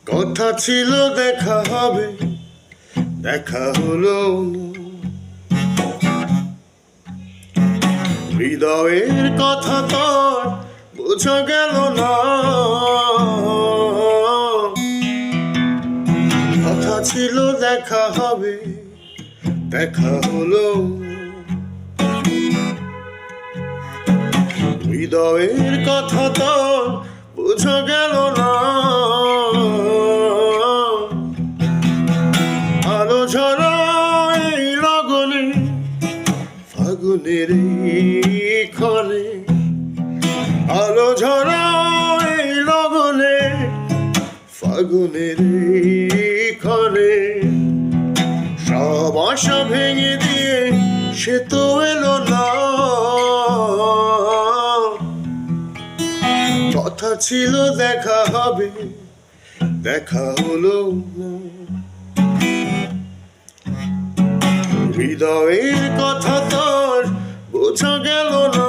কথা ছিল দেখা হবে, দেখা হলো না। হৃদয়ের কথা তোর বোঝা গেল না। কথা ছিল দেখা হবে, দেখা হলো না। হৃদয়ের কথা তোর বোঝা গেল না। আলো ঝরা এই লগনে, ফাগুনের এই ক্ষণে, আলো ঝরা এই লগনে, ফাগুনের এই ক্ষণে, সব আশা ভেঙে দিয়ে সে তো এলো না। কথা ছিল দেখা হবে, দেখা হলো না। হৃদয়ের কথা তোর বোঝা গেল না।